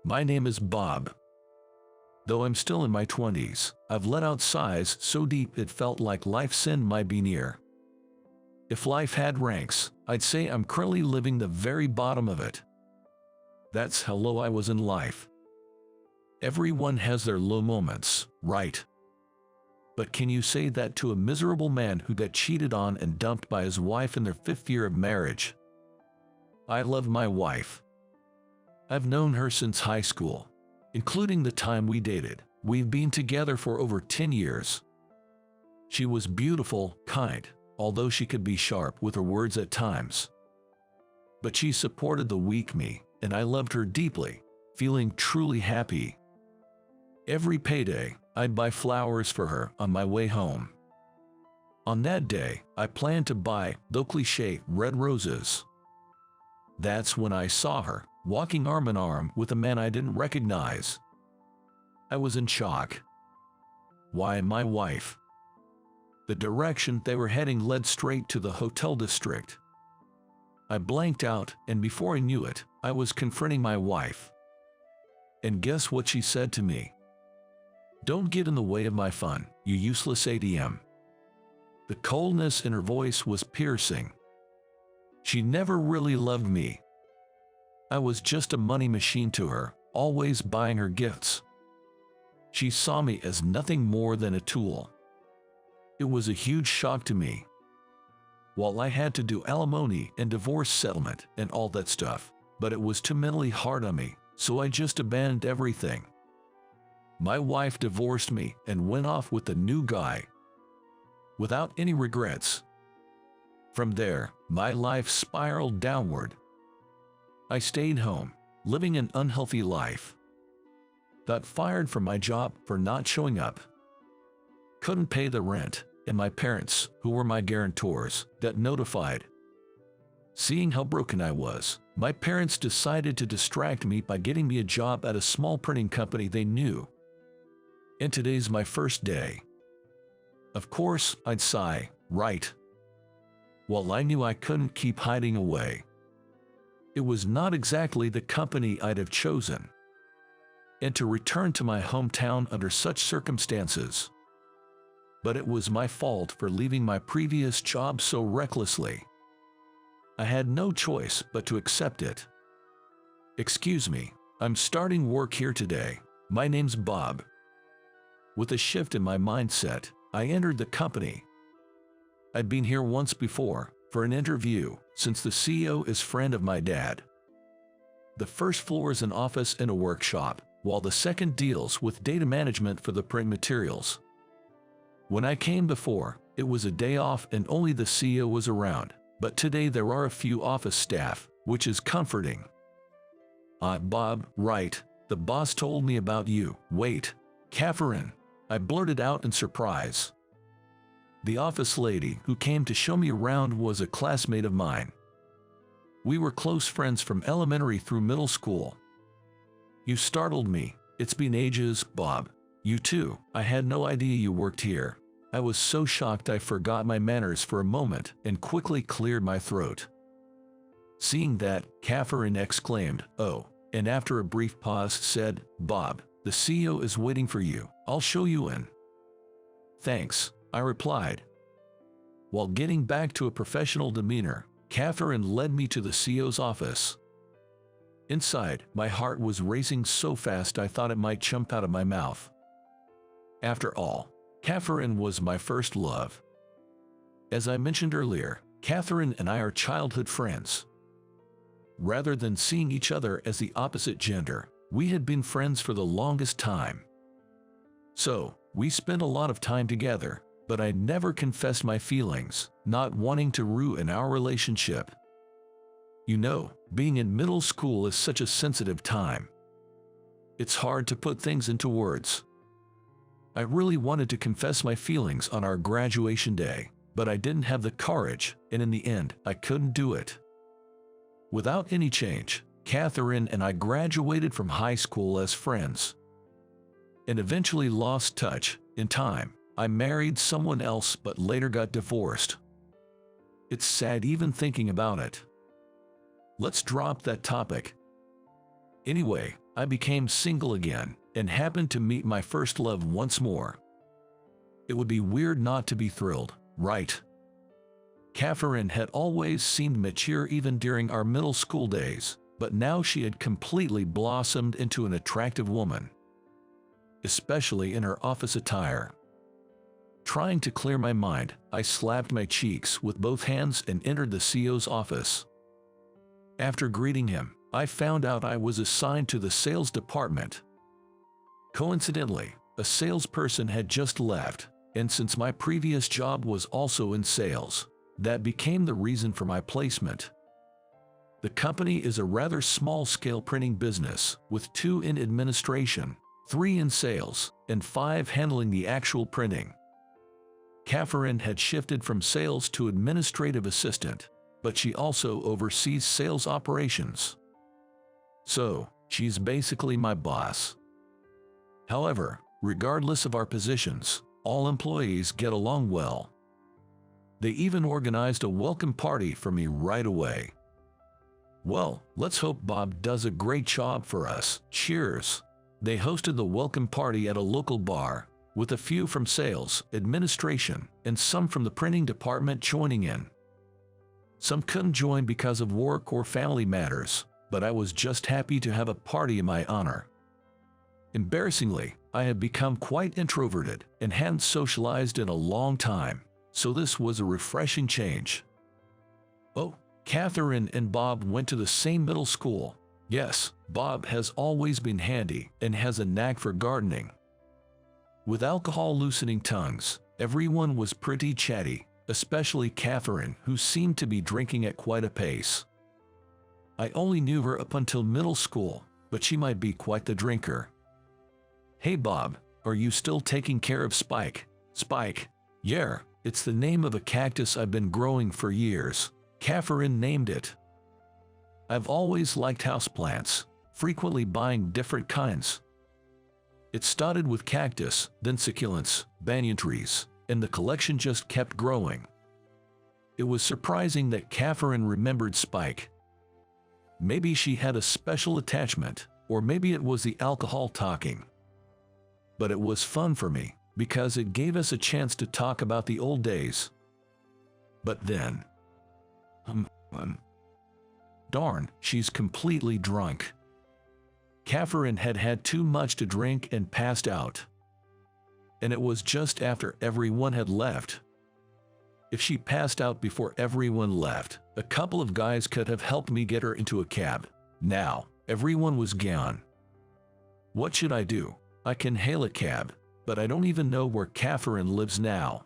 My name is Bob. Though I'm still in my 20s, I've let out sighs so deep it felt like life's end might be near. If life had ranks, I'd say I'm currently living the very bottom of it. That's how low I was in life. Everyone has their low moments, right? But can you say that to a miserable man who got cheated on and dumped by his wife in their 5th year of marriage? I love my wife. I've known her since high school, including the time we dated. We've been together for over 10 years. She was beautiful, kind, although she could be sharp with her words at times. But she supported the weak me, and I loved her deeply, feeling truly happy. Every payday, I'd buy flowers for her on my way home. On that day, I planned to buy, though cliché, red roses. That's when I saw her, walking arm in arm with a man I didn't recognize. I was in shock. Why my wife? The direction they were heading led straight to the hotel district. I blanked out, and before I knew it, I was confronting my wife. And guess what she said to me? "Don't get in the way of my fun, you useless ATM." The coldness in her voice was piercing. She never really loved me. I was just a money machine to her, always buying her gifts. She saw me as nothing more than a tool. It was a huge shock to me. While I had to do alimony and divorce settlement and all that stuff, but it was too mentally hard on me, so I just abandoned everything. My wife divorced me and went off with a new guy, without any regrets. From there, my life spiraled downward. I stayed home, living an unhealthy life. Got fired from my job for not showing up. Couldn't pay the rent, and my parents, who were my guarantors, got notified. Seeing how broken I was, my parents decided to distract me by getting me a job at a small printing company they knew. And today's my first day. Of course, I'd sigh, right? Well, I knew I couldn't keep hiding away. It was not exactly the company I'd have chosen. And to return to my hometown under such circumstances. But it was my fault for leaving my previous job so recklessly. I had no choice but to accept it. "Excuse me, I'm starting work here today. My name's Bob." With a shift in my mindset, I entered the company. I'd been here once before, for an interview, since the CEO is a friend of my dad. The first floor is an office and a workshop, while the second deals with data management for the print materials. When I came before, it was a day off and only the CEO was around, but today there are a few office staff, which is comforting. Bob, right, the boss told me about you. Wait, Catherine, I blurted out in surprise. The office lady who came to show me around was a classmate of mine. We were close friends from elementary through middle school. "You startled me. It's been ages, Bob. You too. I had no idea you worked here." I was so shocked I forgot my manners for a moment and quickly cleared my throat. Seeing that, Catherine exclaimed, "Oh," and after a brief pause said, "Bob, the CEO is waiting for you. I'll show you in." "Thanks," I replied. While getting back to a professional demeanor, Catherine led me to the CEO's office. Inside, my heart was racing so fast I thought it might jump out of my mouth. After all, Catherine was my first love. As I mentioned earlier, Catherine and I are childhood friends. Rather than seeing each other as the opposite gender, we had been friends for the longest time. So, we spent a lot of time together, but I never confessed my feelings, not wanting to ruin our relationship. You know, being in middle school is such a sensitive time. It's hard to put things into words. I really wanted to confess my feelings on our graduation day, but I didn't have the courage, and in the end, I couldn't do it. Without any change, Catherine and I graduated from high school as friends, and eventually lost touch. In time, I married someone else but later got divorced. It's sad even thinking about it. Let's drop that topic. Anyway, I became single again and happened to meet my first love once more. It would be weird not to be thrilled, right? Catherine had always seemed mature even during our middle school days, but now she had completely blossomed into an attractive woman, especially in her office attire. Trying to clear my mind, I slapped my cheeks with both hands and entered the CEO's office. After greeting him, I found out I was assigned to the sales department. Coincidentally, a salesperson had just left, and since my previous job was also in sales, that became the reason for my placement. The company is a rather small-scale printing business, with 2 in administration, 3 in sales, and 5 handling the actual printing. Catherine had shifted from sales to administrative assistant, but she also oversees sales operations. So, she's basically my boss. However, regardless of our positions, all employees get along well. They even organized a welcome party for me right away. Well, let's hope Bob does a great job for us. Cheers! They hosted the welcome party at a local bar, with a few from sales, administration, and some from the printing department joining in. Some couldn't join because of work or family matters, but I was just happy to have a party in my honor. Embarrassingly, I had become quite introverted and hadn't socialized in a long time, so this was a refreshing change. Oh, Catherine and Bob went to the same middle school. Yes, Bob has always been handy and has a knack for gardening. With alcohol loosening tongues, everyone was pretty chatty, especially Catherine, who seemed to be drinking at quite a pace. I only knew her up until middle school, but she might be quite the drinker. Hey Bob, are you still taking care of Spike? Spike? Yeah, it's the name of a cactus I've been growing for years. Catherine named it. I've always liked houseplants, frequently buying different kinds. It started with cactus, then succulents, banyan trees, and the collection just kept growing. It was surprising that Catherine remembered Spike. Maybe she had a special attachment, or maybe it was the alcohol talking. But it was fun for me, because it gave us a chance to talk about the old days. But then... Darn, she's completely drunk. Catherine had had too much to drink and passed out. And it was just after everyone had left. If she passed out before everyone left, a couple of guys could have helped me get her into a cab. Now, everyone was gone. What should I do? I can hail a cab, but I don't even know where Catherine lives now.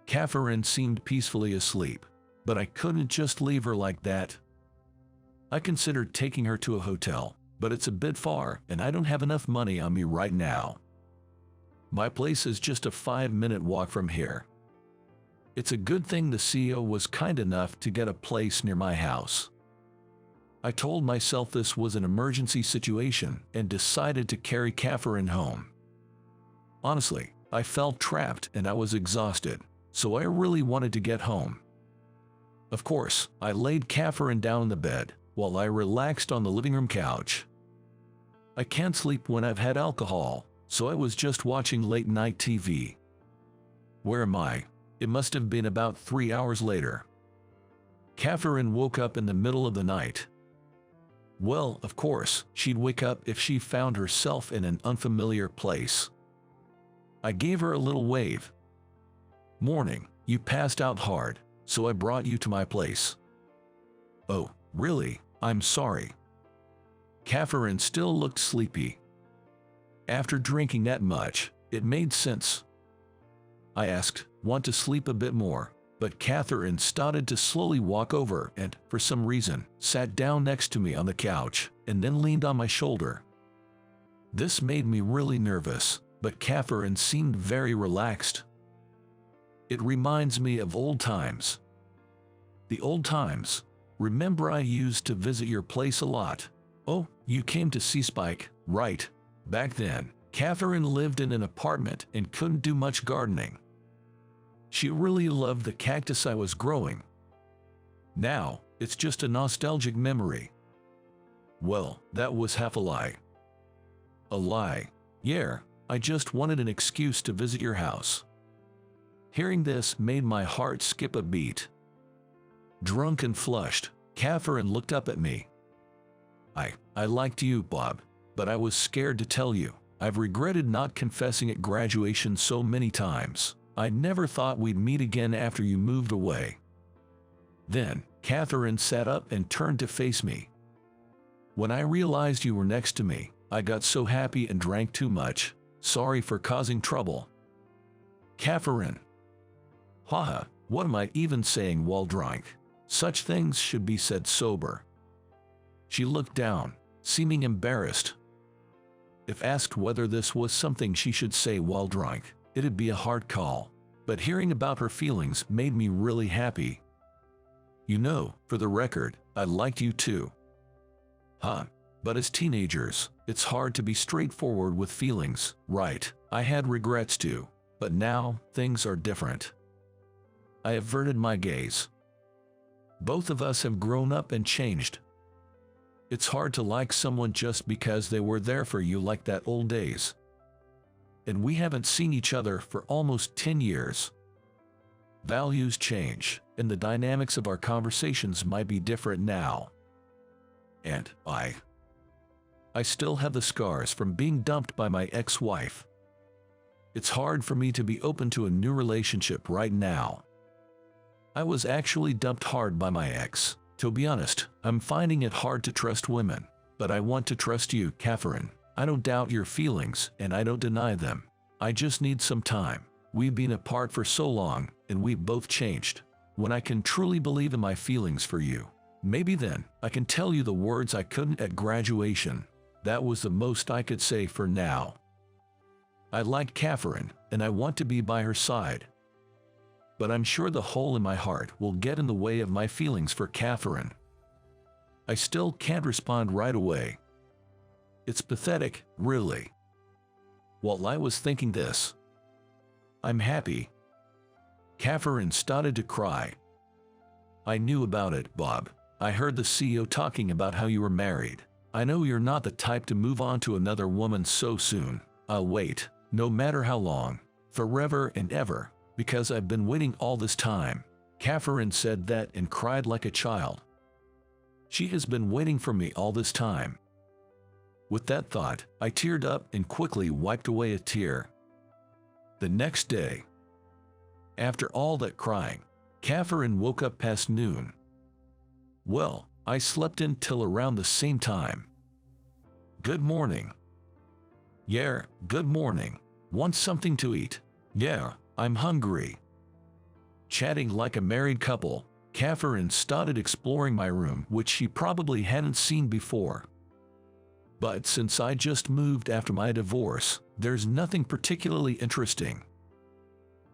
Catherine seemed peacefully asleep, but I couldn't just leave her like that. I considered taking her to a hotel, but it's a bit far and I don't have enough money on me right now. My place is just a 5-minute walk from here. It's a good thing the CEO was kind enough to get a place near my house. I told myself this was an emergency situation and decided to carry Catherine home. Honestly, I felt trapped and I was exhausted, so I really wanted to get home. Of course, I laid Catherine down in the bed while I relaxed on the living room couch. I can't sleep when I've had alcohol, so I was just watching late-night TV. Where am I? It must have been about 3 hours later. Catherine woke up in the middle of the night. Well, of course, she'd wake up if she found herself in an unfamiliar place. I gave her a little wave. Morning, you passed out hard, so I brought you to my place. Oh, really? I'm sorry. Catherine still looked sleepy. After drinking that much, it made sense. I asked, want to sleep a bit more, but Catherine started to slowly walk over and, for some reason, sat down next to me on the couch and then leaned on my shoulder. This made me really nervous, but Catherine seemed very relaxed. It reminds me of old times. The old times. Remember I used to visit your place a lot. Oh, you came to see Spike, right? Back then, Catherine lived in an apartment and couldn't do much gardening. She really loved the cactus I was growing. Now, it's just a nostalgic memory. Well, that was half a lie. A lie. Yeah, I just wanted an excuse to visit your house. Hearing this made my heart skip a beat. Drunk and flushed, Catherine looked up at me. I liked you, Bob, but I was scared to tell you. I've regretted not confessing at graduation so many times. I never thought we'd meet again after you moved away. Then, Catherine sat up and turned to face me. When I realized you were next to me, I got so happy and drank too much. Sorry for causing trouble. Catherine. Haha, what am I even saying while drunk? Such things should be said sober. She looked down, seeming embarrassed. If asked whether this was something she should say while drunk, it'd be a hard call. But hearing about her feelings made me really happy. You know, for the record, I liked you too. Huh? But as teenagers, it's hard to be straightforward with feelings, right? I had regrets too, but now things are different. I averted my gaze. Both of us have grown up and changed. It's hard to like someone just because they were there for you like that old days. And we haven't seen each other for almost 10 years. Values change, and the dynamics of our conversations might be different now. And I still have the scars from being dumped by my ex-wife. It's hard for me to be open to a new relationship right now. I was actually dumped hard by my ex. To be honest, I'm finding it hard to trust women. But I want to trust you, Catherine. I don't doubt your feelings, and I don't deny them. I just need some time. We've been apart for so long, and we've both changed. When I can truly believe in my feelings for you, maybe then I can tell you the words I couldn't at graduation. That was the most I could say for now. I like Catherine, and I want to be by her side. But I'm sure the hole in my heart will get in the way of my feelings for Catherine. I still can't respond right away. It's pathetic, really. While I was thinking this, I'm happy. Catherine started to cry. I knew about it, Bob. I heard the CEO talking about how you were married. I know you're not the type to move on to another woman so soon. I'll wait, no matter how long, forever and ever. Because I've been waiting all this time. Catherine said that and cried like a child. She has been waiting for me all this time. With that thought, I teared up and quickly wiped away a tear. The next day, after all that crying, Catherine woke up past noon. Well, I slept in till around the same time. Good morning. Yeah, good morning. Want something to eat? Yeah. I'm hungry. Chatting like a married couple, Catherine started exploring my room, which she probably hadn't seen before. But since I just moved after my divorce, there's nothing particularly interesting.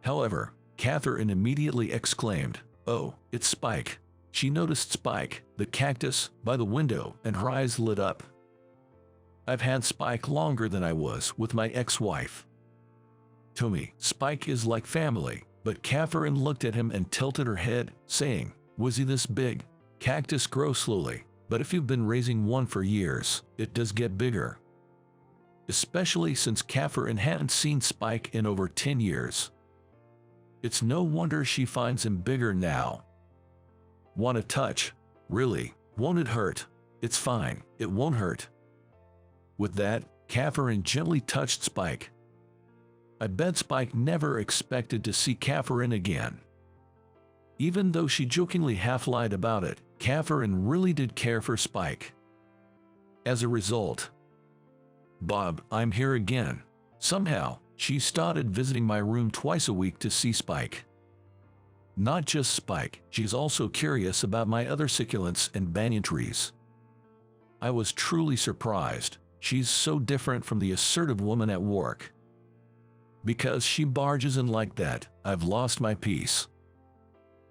However, Catherine immediately exclaimed, "Oh, it's Spike." She noticed Spike, the cactus, by the window, and her eyes lit up. I've had Spike longer than I was with my ex-wife. To me, Spike is like family, but Catherine looked at him and tilted her head, saying, "Was he this big?" Cactus grow slowly, but if you've been raising one for years, it does get bigger. Especially since Catherine hadn't seen Spike in over 10 years. It's no wonder she finds him bigger now. Want a touch? Really? Won't it hurt? It's fine, it won't hurt. With that, Catherine gently touched Spike. I bet Spike never expected to see Catherine again. Even though she jokingly half-lied about it, Catherine really did care for Spike. As a result, Bob, I'm here again. Somehow, she started visiting my room twice a week to see Spike. Not just Spike, she's also curious about my other succulents and banyan trees. I was truly surprised. She's so different from the assertive woman at work. Because she barges in like that, I've lost my peace.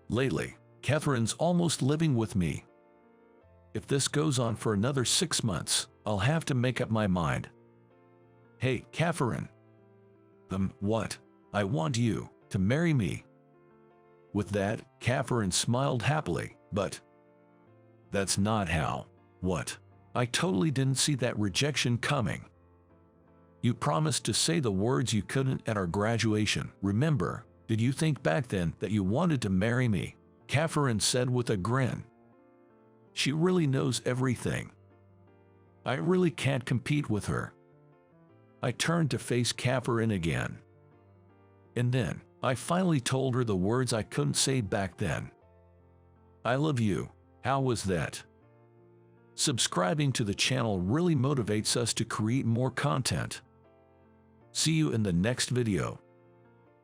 Lately, Catherine's almost living with me. If this goes on for another 6 months, I'll have to make up my mind. Hey, Catherine. What? I want you to marry me. With that, Catherine smiled happily, but that's not how. What? I totally didn't see that rejection coming. You promised to say the words you couldn't at our graduation. Remember, did you think back then that you wanted to marry me? Catherine said with a grin. She really knows everything. I really can't compete with her. I turned to face Catherine again. And then, I finally told her the words I couldn't say back then. I love you. How was that? Subscribing to the channel really motivates us to create more content. See you in the next video.